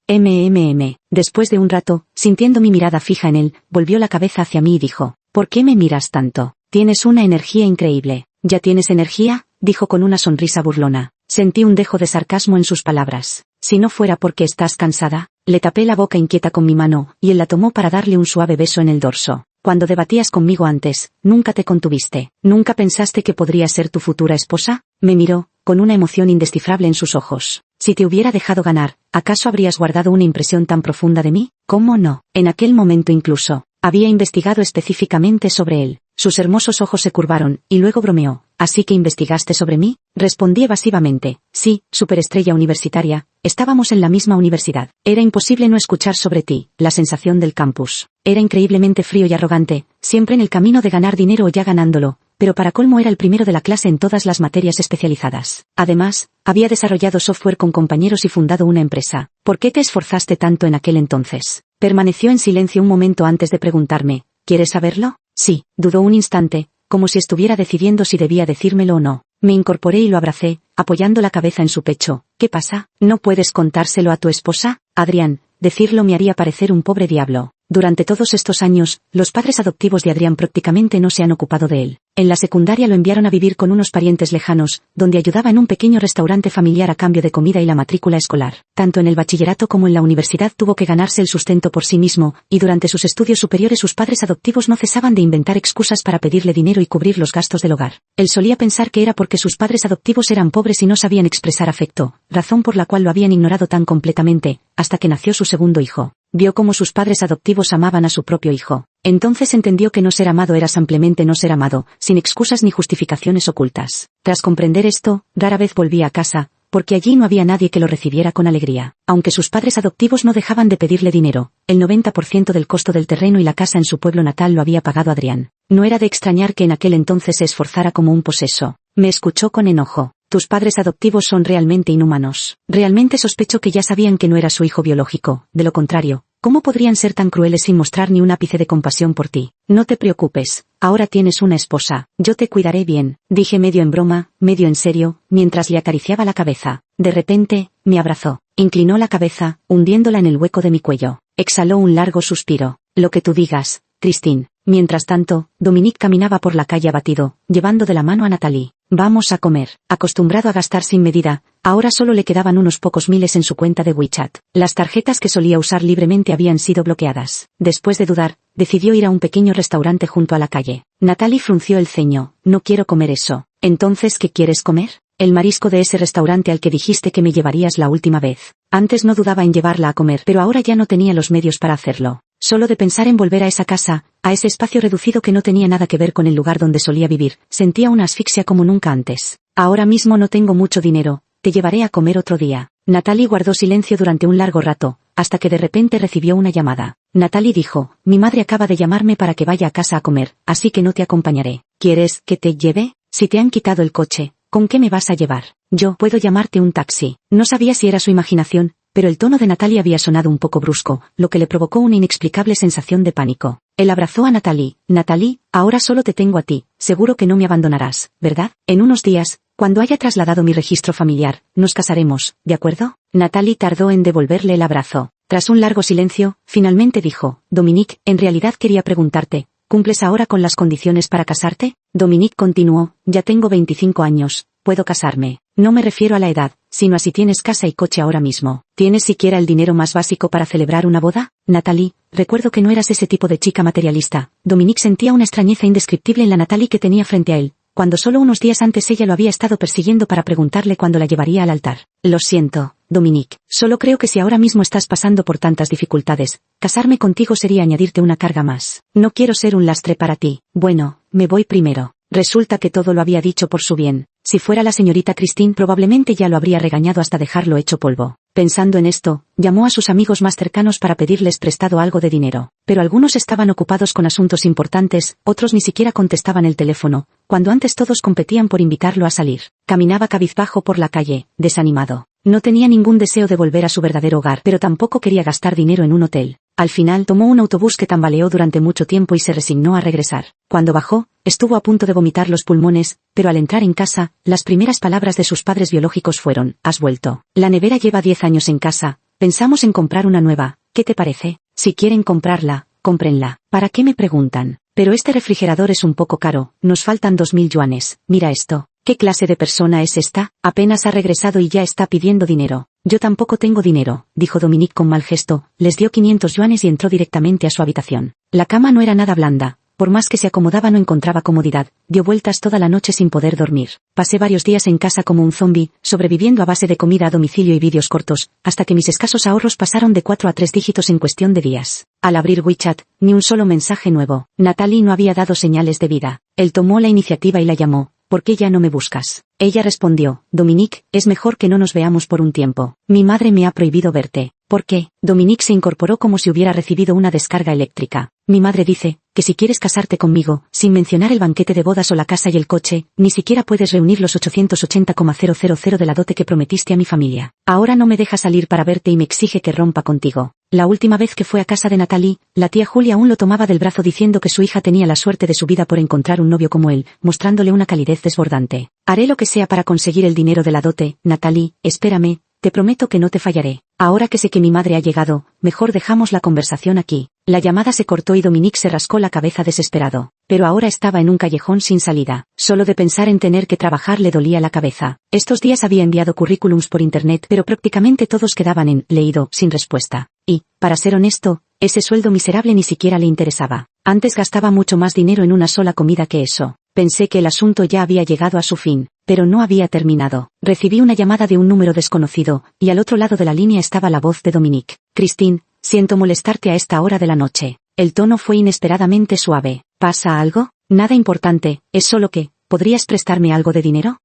Después de un rato, sintiendo mi mirada fija en él, volvió la cabeza hacia mí y dijo: ¿por qué me miras tanto? Tienes una energía increíble. ¿Ya tienes energía?, dijo con una sonrisa burlona. Sentí un dejo de sarcasmo en sus palabras. Si no fuera porque estás cansada. Le tapé la boca inquieta con mi mano, y él la tomó para darle un suave beso en el dorso. Cuando debatías conmigo antes, nunca te contuviste. ¿Nunca pensaste que podría ser tu futura esposa? Me miró, con una emoción indescifrable en sus ojos. Si te hubiera dejado ganar, ¿acaso habrías guardado una impresión tan profunda de mí? ¿Cómo no? En aquel momento incluso, había investigado específicamente sobre él. Sus hermosos ojos se curvaron, y luego bromeó. ¿Así que investigaste sobre mí? Respondí evasivamente. Sí, superestrella universitaria, estábamos en la misma universidad. Era imposible no escuchar sobre ti, la sensación del campus. Era increíblemente frío y arrogante, siempre en el camino de ganar dinero o ya ganándolo, pero para colmo era el primero de la clase en todas las materias especializadas. Además, había desarrollado software con compañeros y fundado una empresa. ¿Por qué te esforzaste tanto en aquel entonces? Permaneció en silencio un momento antes de preguntarme. ¿Quieres saberlo? Sí, dudó un instante, como si estuviera decidiendo si debía decírmelo o no. Me incorporé y lo abracé, apoyando la cabeza en su pecho. ¿Qué pasa? ¿No puedes contárselo a tu esposa? Adrián, decirlo me haría parecer un pobre diablo. Durante todos estos años, los padres adoptivos de Adrián prácticamente no se han ocupado de él. En la secundaria lo enviaron a vivir con unos parientes lejanos, donde ayudaba en un pequeño restaurante familiar a cambio de comida y la matrícula escolar. Tanto en el bachillerato como en la universidad tuvo que ganarse el sustento por sí mismo, y durante sus estudios superiores sus padres adoptivos no cesaban de inventar excusas para pedirle dinero y cubrir los gastos del hogar. Él solía pensar que era porque sus padres adoptivos eran pobres y no sabían expresar afecto, razón por la cual lo habían ignorado tan completamente, hasta que nació su segundo hijo. Vio cómo sus padres adoptivos amaban a su propio hijo. Entonces entendió que no ser amado era simplemente no ser amado, sin excusas ni justificaciones ocultas. Tras comprender esto, rara vez volvía a casa, porque allí no había nadie que lo recibiera con alegría. Aunque sus padres adoptivos no dejaban de pedirle dinero, el 90% del costo del terreno y la casa en su pueblo natal lo había pagado Adrián. No era de extrañar que en aquel entonces se esforzara como un poseso. Me escuchó con enojo. Tus padres adoptivos son realmente inhumanos. Realmente sospecho que ya sabían que no era su hijo biológico. De lo contrario, ¿cómo podrían ser tan crueles sin mostrar ni un ápice de compasión por ti? No te preocupes, ahora tienes una esposa. Yo te cuidaré bien, dije medio en broma, medio en serio, mientras le acariciaba la cabeza. De repente, me abrazó. Inclinó la cabeza, hundiéndola en el hueco de mi cuello. Exhaló un largo suspiro. Lo que tú digas, Christine. Mientras tanto, Dominique caminaba por la calle abatido, llevando de la mano a Natalie. Vamos a comer. Acostumbrado a gastar sin medida, ahora solo le quedaban unos pocos miles en su cuenta de WeChat. Las tarjetas que solía usar libremente habían sido bloqueadas. Después de dudar, decidió ir a un pequeño restaurante junto a la calle. Natalie frunció el ceño. No quiero comer eso. ¿Entonces qué quieres comer? El marisco de ese restaurante al que dijiste que me llevarías la última vez. Antes no dudaba en llevarla a comer, pero ahora ya no tenía los medios para hacerlo. Solo de pensar en volver a esa casa, a ese espacio reducido que no tenía nada que ver con el lugar donde solía vivir, sentía una asfixia como nunca antes. Ahora mismo no tengo mucho dinero, te llevaré a comer otro día. Natalie guardó silencio durante un largo rato, hasta que de repente recibió una llamada. Natalie dijo, mi madre acaba de llamarme para que vaya a casa a comer, así que no te acompañaré. ¿Quieres que te lleve? Si te han quitado el coche, ¿con qué me vas a llevar? Yo puedo llamarte un taxi. No sabía si era su imaginación, pero el tono de Natalie había sonado un poco brusco, lo que le provocó una inexplicable sensación de pánico. Él abrazó a Natalie. Natalie, ahora solo te tengo a ti, seguro que no me abandonarás, ¿verdad? En unos días, cuando haya trasladado mi registro familiar, nos casaremos, ¿de acuerdo? Natalie tardó en devolverle el abrazo. Tras un largo silencio, finalmente dijo, Dominique, en realidad quería preguntarte, ¿cumples ahora con las condiciones para casarte? Dominique continuó, ya tengo 25 años, puedo casarme. No me refiero a la edad, sino a si tienes casa y coche ahora mismo. ¿Tienes siquiera el dinero más básico para celebrar una boda? Natalie, recuerdo que no eras ese tipo de chica materialista. Dominique sentía una extrañeza indescriptible en la Natalie que tenía frente a él, cuando solo unos días antes ella lo había estado persiguiendo para preguntarle cuándo la llevaría al altar. Lo siento, Dominique, solo creo que si ahora mismo estás pasando por tantas dificultades, casarme contigo sería añadirte una carga más. No quiero ser un lastre para ti. Bueno, me voy primero. Resulta que todo lo había dicho por su bien. Si fuera la señorita Christine probablemente ya lo habría regañado hasta dejarlo hecho polvo. Pensando en esto, llamó a sus amigos más cercanos para pedirles prestado algo de dinero. Pero algunos estaban ocupados con asuntos importantes, otros ni siquiera contestaban el teléfono, cuando antes todos competían por invitarlo a salir. Caminaba cabizbajo por la calle, desanimado. No tenía ningún deseo de volver a su verdadero hogar, pero tampoco quería gastar dinero en un hotel. Al final tomó un autobús que tambaleó durante mucho tiempo y se resignó a regresar. Cuando bajó, estuvo a punto de vomitar los pulmones, pero al entrar en casa, las primeras palabras de sus padres biológicos fueron, «¿Has vuelto? La nevera lleva 10 años en casa, pensamos en comprar una nueva, ¿qué te parece? Si quieren comprarla, cómprenla. ¿Para qué me preguntan? Pero este refrigerador es un poco caro, nos faltan 2000 yuanes, mira esto». ¿Qué clase de persona es esta? Apenas ha regresado y ya está pidiendo dinero. Yo tampoco tengo dinero, dijo Dominique con mal gesto, les dio 500 yuanes y entró directamente a su habitación. La cama no era nada blanda, por más que se acomodaba no encontraba comodidad, dio vueltas toda la noche sin poder dormir. Pasé varios días en casa como un zombi, sobreviviendo a base de comida a domicilio y vídeos cortos, hasta que mis escasos ahorros pasaron de 4 a 3 dígitos en cuestión de días. Al abrir WeChat, ni un solo mensaje nuevo. Natalie no había dado señales de vida. Él tomó la iniciativa y la llamó. ¿Por qué ya no me buscas? Ella respondió, Dominique, es mejor que no nos veamos por un tiempo. Mi madre me ha prohibido verte. ¿Por qué? Dominique se incorporó como si hubiera recibido una descarga eléctrica. Mi madre dice, que si quieres casarte conmigo, sin mencionar el banquete de bodas o la casa y el coche, ni siquiera puedes reunir los 880,000 de la dote que prometiste a mi familia. Ahora no me deja salir para verte y me exige que rompa contigo. La última vez que fue a casa de Natalie, la tía Julia aún lo tomaba del brazo diciendo que su hija tenía la suerte de su vida por encontrar un novio como él, mostrándole una calidez desbordante. Haré lo que sea para conseguir el dinero de la dote, Natalie, espérame, te prometo que no te fallaré. Ahora que sé que mi madre ha llegado, mejor dejamos la conversación aquí. La llamada se cortó y Dominique se rascó la cabeza desesperado. Pero ahora estaba en un callejón sin salida. Solo de pensar en tener que trabajar le dolía la cabeza. Estos días había enviado currículums por internet, pero prácticamente todos quedaban en leído, sin respuesta. Y, para ser honesto, ese sueldo miserable ni siquiera le interesaba. Antes gastaba mucho más dinero en una sola comida que eso. Pensé que el asunto ya había llegado a su fin, pero no había terminado. Recibí una llamada de un número desconocido, y al otro lado de la línea estaba la voz de Dominique. Christine, siento molestarte a esta hora de la noche. El tono fue inesperadamente suave. ¿Pasa algo? Nada importante, es solo que, ¿podrías prestarme algo de dinero?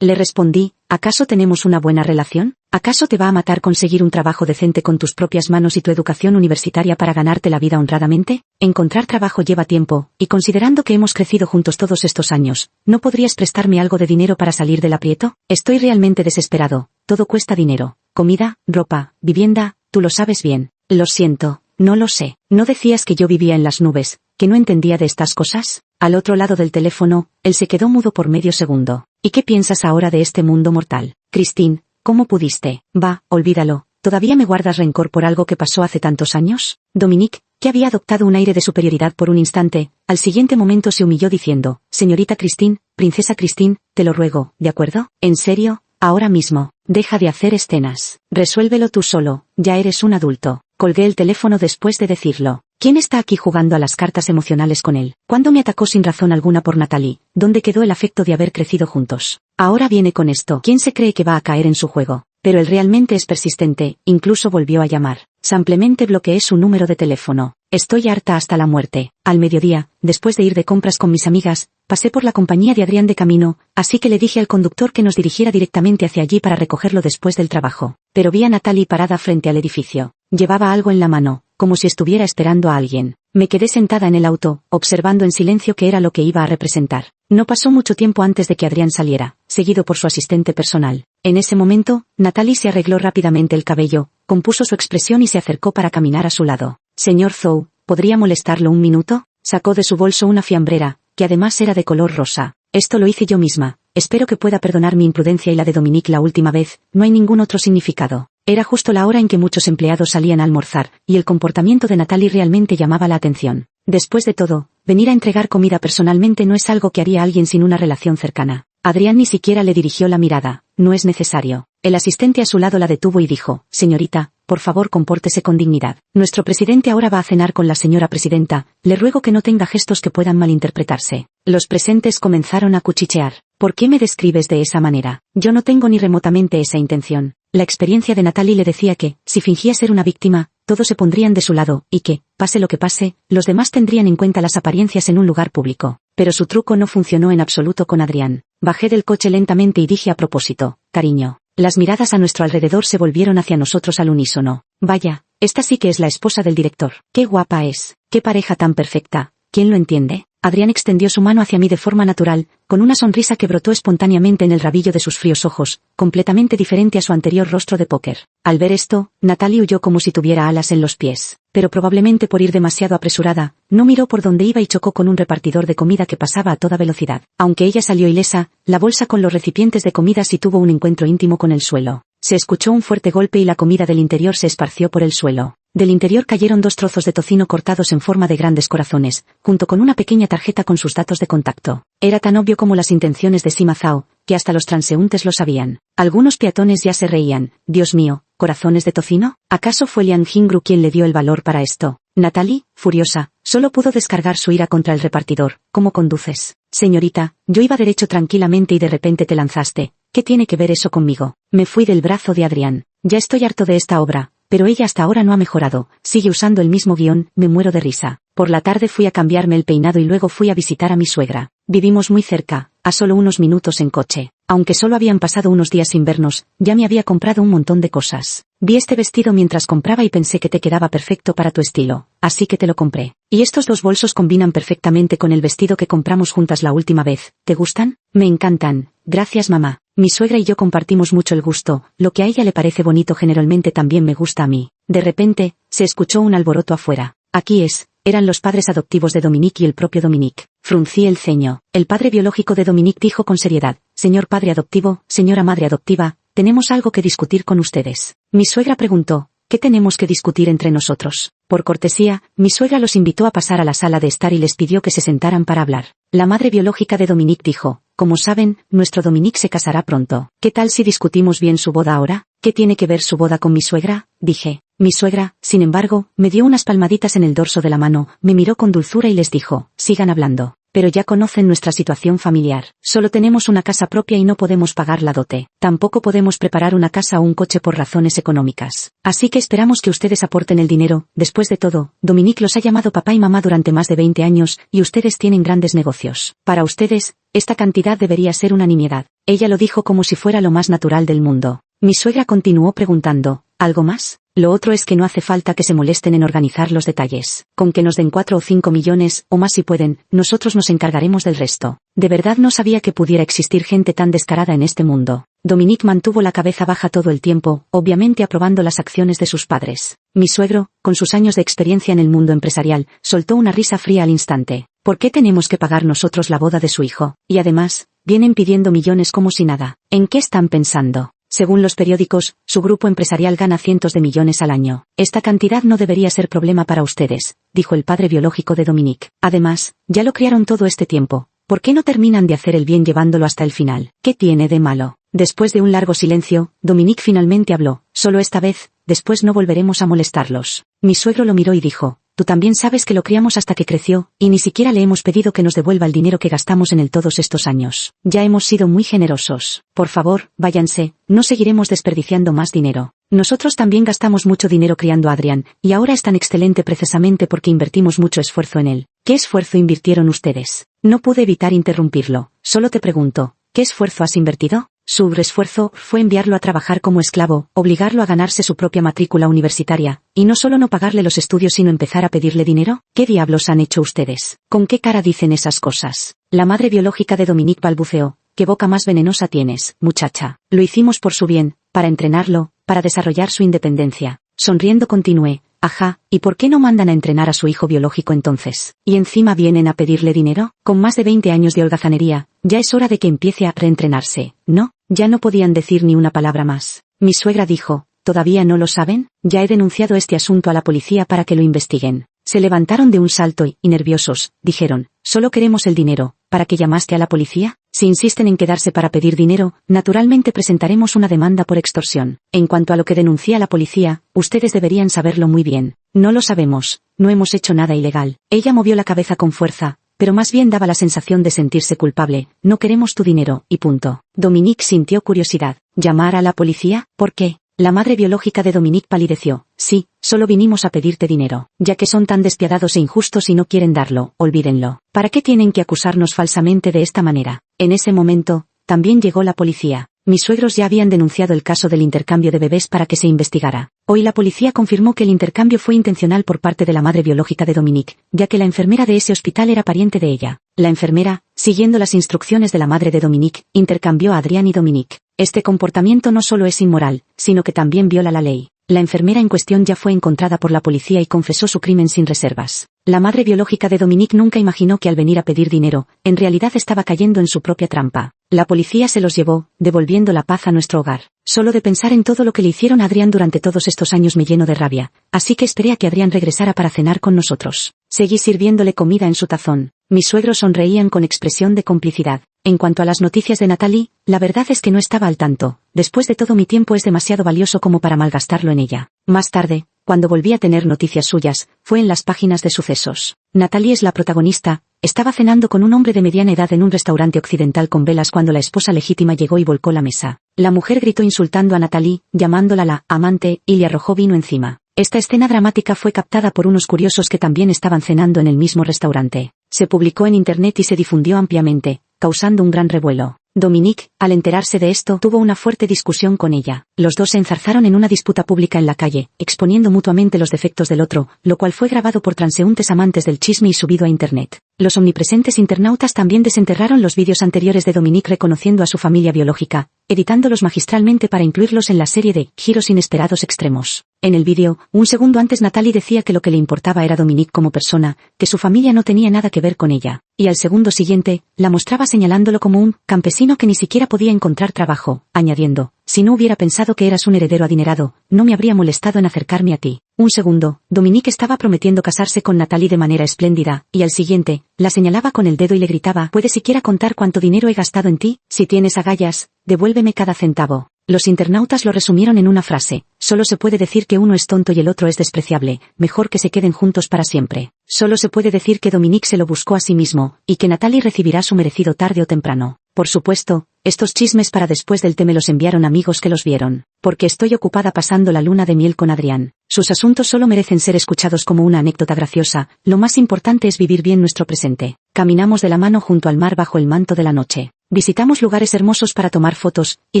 Le respondí, ¿acaso tenemos una buena relación? ¿Acaso te va a matar conseguir un trabajo decente con tus propias manos y tu educación universitaria para ganarte la vida honradamente? Encontrar trabajo lleva tiempo, y considerando que hemos crecido juntos todos estos años, ¿no podrías prestarme algo de dinero para salir del aprieto? Estoy realmente desesperado, todo cuesta dinero. Comida, ropa, vivienda, tú lo sabes bien. Lo siento, no lo sé. ¿No decías que yo vivía en las nubes, que no entendía de estas cosas? Al otro lado del teléfono, él se quedó mudo por medio segundo. ¿Y qué piensas ahora de este mundo mortal? Christine, ¿cómo pudiste? Va, olvídalo. ¿Todavía me guardas rencor por algo que pasó hace tantos años? Dominique, que había adoptado un aire de superioridad por un instante, al siguiente momento se humilló diciendo, Señorita Christine, princesa Christine, te lo ruego, ¿de acuerdo? ¿En serio? Ahora mismo, deja de hacer escenas. Resuélvelo tú solo, ya eres un adulto. Colgué el teléfono después de decirlo. ¿Quién está aquí jugando a las cartas emocionales con él? ¿Cuándo me atacó sin razón alguna por Natalie? ¿Dónde quedó el afecto de haber crecido juntos? Ahora viene con esto. ¿Quién se cree que va a caer en su juego? Pero él realmente es persistente, incluso volvió a llamar. Simplemente bloqueé su número de teléfono. Estoy harta hasta la muerte. Al mediodía, después de ir de compras con mis amigas, pasé por la compañía de Adrián de camino, así que le dije al conductor que nos dirigiera directamente hacia allí para recogerlo después del trabajo. Pero vi a Natalie parada frente al edificio. Llevaba algo en la mano, como si estuviera esperando a alguien. Me quedé sentada en el auto, observando en silencio qué era lo que iba a representar. No pasó mucho tiempo antes de que Adrián saliera, seguido por su asistente personal. En ese momento, Natalie se arregló rápidamente el cabello, compuso su expresión y se acercó para caminar a su lado. Señor Zhou, ¿podría molestarlo un minuto? Sacó de su bolso una fiambrera, que además era de color rosa. Esto lo hice yo misma. Espero que pueda perdonar mi imprudencia y la de Dominique la última vez, no hay ningún otro significado. Era justo la hora en que muchos empleados salían a almorzar, y el comportamiento de Natalie realmente llamaba la atención. Después de todo, venir a entregar comida personalmente no es algo que haría alguien sin una relación cercana. Adrián ni siquiera le dirigió la mirada, no es necesario. El asistente a su lado la detuvo y dijo, señorita, por favor compórtese con dignidad. Nuestro presidente ahora va a cenar con la señora presidenta, le ruego que no tenga gestos que puedan malinterpretarse. Los presentes comenzaron a cuchichear. ¿Por qué me describes de esa manera? Yo no tengo ni remotamente esa intención. La experiencia de Natalie le decía que, si fingía ser una víctima, todos se pondrían de su lado, y que, pase lo que pase, los demás tendrían en cuenta las apariencias en un lugar público. Pero su truco no funcionó en absoluto con Adrián. Bajé del coche lentamente y dije a propósito, cariño. Las miradas a nuestro alrededor se volvieron hacia nosotros al unísono. Vaya, esta sí que es la esposa del director. Qué guapa es. Qué pareja tan perfecta. ¿Quién lo entiende? Adrián extendió su mano hacia mí de forma natural, con una sonrisa que brotó espontáneamente en el rabillo de sus fríos ojos, completamente diferente a su anterior rostro de póker. Al ver esto, Natalie huyó como si tuviera alas en los pies. Pero probablemente por ir demasiado apresurada, no miró por dónde iba y chocó con un repartidor de comida que pasaba a toda velocidad. Aunque ella salió ilesa, la bolsa con los recipientes de comida sí tuvo un encuentro íntimo con el suelo. Se escuchó un fuerte golpe y la comida del interior se esparció por el suelo. Del interior cayeron 2 trozos de tocino cortados en forma de grandes corazones, junto con una pequeña tarjeta con sus datos de contacto. Era tan obvio como las intenciones de Sima Zhao, que hasta los transeúntes lo sabían. Algunos peatones ya se reían. Dios mío, ¿corazones de tocino? ¿Acaso fue Liang Jingru quien le dio el valor para esto? Natalie, furiosa, solo pudo descargar su ira contra el repartidor. ¿Cómo conduces? Señorita, yo iba derecho tranquilamente y de repente te lanzaste. ¿Qué tiene que ver eso conmigo? Me fui del brazo de Adrián. Ya estoy harto de esta obra. Pero ella hasta ahora no ha mejorado, sigue usando el mismo guión, me muero de risa. Por la tarde fui a cambiarme el peinado y luego fui a visitar a mi suegra. Vivimos muy cerca, a solo unos minutos en coche. Aunque solo habían pasado unos días sin vernos, ya me había comprado un montón de cosas. Vi este vestido mientras compraba y pensé que te quedaba perfecto para tu estilo, así que te lo compré. Y estos 2 bolsos combinan perfectamente con el vestido que compramos juntas la última vez. ¿Te gustan? Me encantan. Gracias mamá. Mi suegra y yo compartimos mucho el gusto, lo que a ella le parece bonito generalmente también me gusta a mí. De repente, se escuchó un alboroto afuera. Aquí es, eran los padres adoptivos de Dominique y el propio Dominique. Fruncí el ceño. El padre biológico de Dominique dijo con seriedad, señor padre adoptivo, señora madre adoptiva, tenemos algo que discutir con ustedes. Mi suegra preguntó, ¿qué tenemos que discutir entre nosotros? Por cortesía, mi suegra los invitó a pasar a la sala de estar y les pidió que se sentaran para hablar. La madre biológica de Dominique dijo, como saben, nuestro Dominique se casará pronto. ¿Qué tal si discutimos bien su boda ahora? ¿Qué tiene que ver su boda con mi suegra? Dije. Mi suegra, sin embargo, me dio unas palmaditas en el dorso de la mano, me miró con dulzura y les dijo, sigan hablando. Pero ya conocen nuestra situación familiar. Solo tenemos una casa propia y no podemos pagar la dote. Tampoco podemos preparar una casa o un coche por razones económicas. Así que esperamos que ustedes aporten el dinero. Después de todo, Dominique los ha llamado papá y mamá durante más de 20 años, y ustedes tienen grandes negocios. Para ustedes, esta cantidad debería ser una nimiedad. Ella lo dijo como si fuera lo más natural del mundo. Mi suegra continuó preguntando, ¿algo más? Lo otro es que no hace falta que se molesten en organizar los detalles. Con que nos den 4 o 5 millones, o más si pueden, nosotros nos encargaremos del resto. De verdad no sabía que pudiera existir gente tan descarada en este mundo. Dominique mantuvo la cabeza baja todo el tiempo, obviamente aprobando las acciones de sus padres. Mi suegro, con sus años de experiencia en el mundo empresarial, soltó una risa fría al instante. ¿Por qué tenemos que pagar nosotros la boda de su hijo? Y además, vienen pidiendo millones como si nada. ¿En qué están pensando? Según los periódicos, su grupo empresarial gana cientos de millones al año. Esta cantidad no debería ser problema para ustedes, dijo el padre biológico de Dominique. Además, ya lo criaron todo este tiempo. ¿Por qué no terminan de hacer el bien llevándolo hasta el final? ¿Qué tiene de malo? Después de un largo silencio, Dominique finalmente habló. Solo esta vez, después no volveremos a molestarlos. Mi suegro lo miró y dijo, tú también sabes que lo criamos hasta que creció, y ni siquiera le hemos pedido que nos devuelva el dinero que gastamos en él todos estos años. Ya hemos sido muy generosos. Por favor, váyanse, no seguiremos desperdiciando más dinero. Nosotros también gastamos mucho dinero criando a Adrián, y ahora es tan excelente precisamente porque invertimos mucho esfuerzo en él. ¿Qué esfuerzo invirtieron ustedes? No pude evitar interrumpirlo. Solo te pregunto, ¿qué esfuerzo has invertido? Su esfuerzo fue enviarlo a trabajar como esclavo, obligarlo a ganarse su propia matrícula universitaria, y no solo no pagarle los estudios sino empezar a pedirle dinero. ¿Qué diablos han hecho ustedes? ¿Con qué cara dicen esas cosas? La madre biológica de Dominique balbuceó. ¿Qué boca más venenosa tienes, muchacha? Lo hicimos por su bien, para entrenarlo, para desarrollar su independencia. Sonriendo continué. Ajá, ¿y por qué no mandan a entrenar a su hijo biológico entonces? ¿Y encima vienen a pedirle dinero? Con más de 20 años de holgazanería, ya es hora de que empiece a reentrenarse, ¿no? Ya no podían decir ni una palabra más. Mi suegra dijo, ¿todavía no lo saben? Ya he denunciado este asunto a la policía para que lo investiguen. Se levantaron de un salto y nerviosos, dijeron, solo queremos el dinero. ¿Para qué llamaste a la policía? Si insisten en quedarse para pedir dinero, naturalmente presentaremos una demanda por extorsión. En cuanto a lo que denuncia la policía, ustedes deberían saberlo muy bien. No lo sabemos, no hemos hecho nada ilegal. Ella movió la cabeza con fuerza, pero más bien daba la sensación de sentirse culpable. No queremos tu dinero, y punto. Dominique sintió curiosidad. ¿Llamar a la policía? ¿Por qué? La madre biológica de Dominique palideció. Sí, solo vinimos a pedirte dinero. Ya que son tan despiadados e injustos y no quieren darlo, olvídenlo. ¿Para qué tienen que acusarnos falsamente de esta manera? En ese momento, también llegó la policía. Mis suegros ya habían denunciado el caso del intercambio de bebés para que se investigara. Hoy la policía confirmó que el intercambio fue intencional por parte de la madre biológica de Dominique, ya que la enfermera de ese hospital era pariente de ella. La enfermera, siguiendo las instrucciones de la madre de Dominique, intercambió a Adrián y Dominique. Este comportamiento no solo es inmoral, sino que también viola la ley. La enfermera en cuestión ya fue encontrada por la policía y confesó su crimen sin reservas. La madre biológica de Dominique nunca imaginó que al venir a pedir dinero, en realidad estaba cayendo en su propia trampa. La policía se los llevó, devolviendo la paz a nuestro hogar. Solo de pensar en todo lo que le hicieron a Adrián durante todos estos años me lleno de rabia, así que esperé a que Adrián regresara para cenar con nosotros. Seguí sirviéndole comida en su tazón. Mis suegros sonreían con expresión de complicidad. En cuanto a las noticias de Natalie, la verdad es que no estaba al tanto. Después de todo mi tiempo es demasiado valioso como para malgastarlo en ella. Más tarde, cuando volví a tener noticias suyas, fue en las páginas de sucesos. Natalie es la protagonista. Estaba cenando con un hombre de mediana edad en un restaurante occidental con velas cuando la esposa legítima llegó y volcó la mesa. La mujer gritó insultando a Natalie, llamándola la amante, y le arrojó vino encima. Esta escena dramática fue captada por unos curiosos que también estaban cenando en el mismo restaurante. Se publicó en internet y se difundió ampliamente, causando un gran revuelo. Dominique, al enterarse de esto, tuvo una fuerte discusión con ella. Los dos se enzarzaron en una disputa pública en la calle, exponiendo mutuamente los defectos del otro, lo cual fue grabado por transeúntes amantes del chisme y subido a internet. Los omnipresentes internautas también desenterraron los vídeos anteriores de Dominique reconociendo a su familia biológica, editándolos magistralmente para incluirlos en la serie de giros inesperados extremos. En el vídeo, un segundo antes Natalie decía que lo que le importaba era Dominique como persona, que su familia no tenía nada que ver con ella, y al segundo siguiente, la mostraba señalándolo como un campesino que ni siquiera podía encontrar trabajo, añadiendo, si no hubiera pensado que eras un heredero adinerado, no me habría molestado en acercarme a ti. Un segundo, Dominique estaba prometiendo casarse con Natalie de manera espléndida, y al siguiente, la señalaba con el dedo y le gritaba, ¿puedes siquiera contar cuánto dinero he gastado en ti? Si tienes agallas, devuélveme cada centavo. Los internautas lo resumieron en una frase, solo se puede decir que uno es tonto y el otro es despreciable, mejor que se queden juntos para siempre. Solo se puede decir que Dominique se lo buscó a sí mismo, y que Natalie recibirá su merecido tarde o temprano. Por supuesto, estos chismes para después del té me los enviaron amigos que los vieron, porque estoy ocupada pasando la luna de miel con Adrián. Sus asuntos solo merecen ser escuchados como una anécdota graciosa, lo más importante es vivir bien nuestro presente. Caminamos de la mano junto al mar bajo el manto de la noche. Visitamos lugares hermosos para tomar fotos, y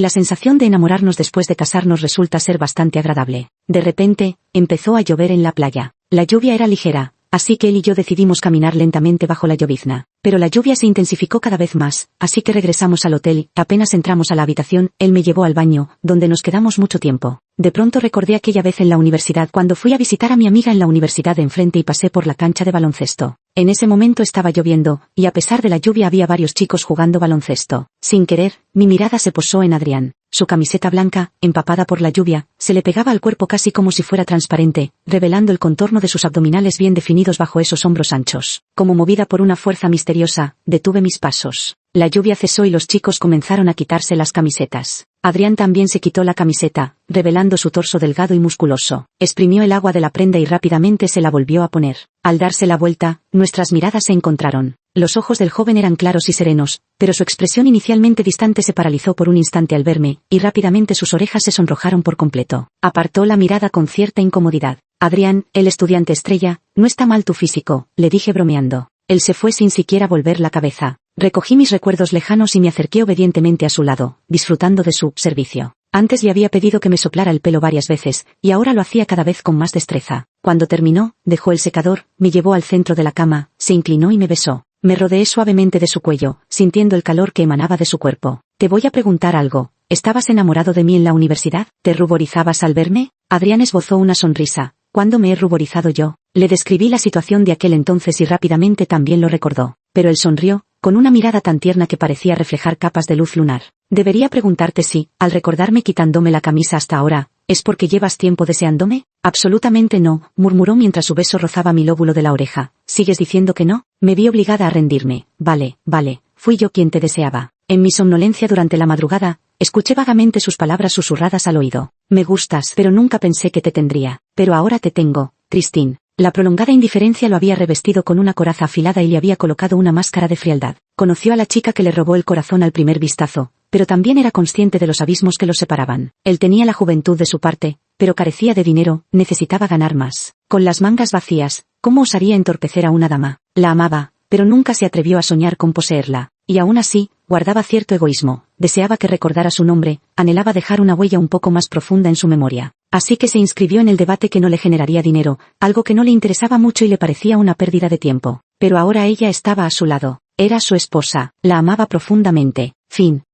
la sensación de enamorarnos después de casarnos resulta ser bastante agradable. De repente, empezó a llover en la playa. La lluvia era ligera, así que él y yo decidimos caminar lentamente bajo la llovizna. Pero la lluvia se intensificó cada vez más, así que regresamos al hotel. Apenas entramos a la habitación, él me llevó al baño, donde nos quedamos mucho tiempo. De pronto recordé aquella vez en la universidad cuando fui a visitar a mi amiga en la universidad de enfrente y pasé por la cancha de baloncesto. En ese momento estaba lloviendo, y a pesar de la lluvia había varios chicos jugando baloncesto. Sin querer, mi mirada se posó en Adrián. Su camiseta blanca, empapada por la lluvia, se le pegaba al cuerpo casi como si fuera transparente, revelando el contorno de sus abdominales bien definidos bajo esos hombros anchos. Como movida por una fuerza misteriosa, detuve mis pasos. La lluvia cesó y los chicos comenzaron a quitarse las camisetas. Adrián también se quitó la camiseta, revelando su torso delgado y musculoso. Exprimió el agua de la prenda y rápidamente se la volvió a poner. Al darse la vuelta, nuestras miradas se encontraron. Los ojos del joven eran claros y serenos, pero su expresión inicialmente distante se paralizó por un instante al verme, y rápidamente sus orejas se sonrojaron por completo. Apartó la mirada con cierta incomodidad. Adrián, el estudiante estrella, no está mal tu físico, le dije bromeando. Él se fue sin siquiera volver la cabeza. Recogí mis recuerdos lejanos y me acerqué obedientemente a su lado, disfrutando de su servicio. Antes le había pedido que me soplara el pelo varias veces, y ahora lo hacía cada vez con más destreza. Cuando terminó, dejó el secador, me llevó al centro de la cama, se inclinó y me besó. Me rodeé suavemente de su cuello, sintiendo el calor que emanaba de su cuerpo. Te voy a preguntar algo. ¿Estabas enamorado de mí en la universidad? ¿Te ruborizabas al verme? Adrián esbozó una sonrisa. ¿Cuándo me he ruborizado yo? Le describí la situación de aquel entonces y rápidamente también lo recordó. Pero él sonrió, con una mirada tan tierna que parecía reflejar capas de luz lunar. Debería preguntarte si, al recordarme quitándome la camisa hasta ahora, ¿es porque llevas tiempo deseándome? Absolutamente no, murmuró mientras su beso rozaba mi lóbulo de la oreja. ¿Sigues diciendo que no? Me vi obligada a rendirme. Vale, fui yo quien te deseaba. En mi somnolencia durante la madrugada, escuché vagamente sus palabras susurradas al oído. Me gustas, pero nunca pensé que te tendría. Pero ahora te tengo, Tristín. La prolongada indiferencia lo había revestido con una coraza afilada y le había colocado una máscara de frialdad. Conoció a la chica que le robó el corazón al primer vistazo, pero también era consciente de los abismos que los separaban. Él tenía la juventud de su parte, pero carecía de dinero, necesitaba ganar más. Con las mangas vacías, ¿cómo osaría entorpecer a una dama? La amaba, pero nunca se atrevió a soñar con poseerla. Y aún así, guardaba cierto egoísmo, deseaba que recordara su nombre, anhelaba dejar una huella un poco más profunda en su memoria. Así que se inscribió en el debate que no le generaría dinero, algo que no le interesaba mucho y le parecía una pérdida de tiempo. Pero ahora ella estaba a su lado, era su esposa, la amaba profundamente. Fin.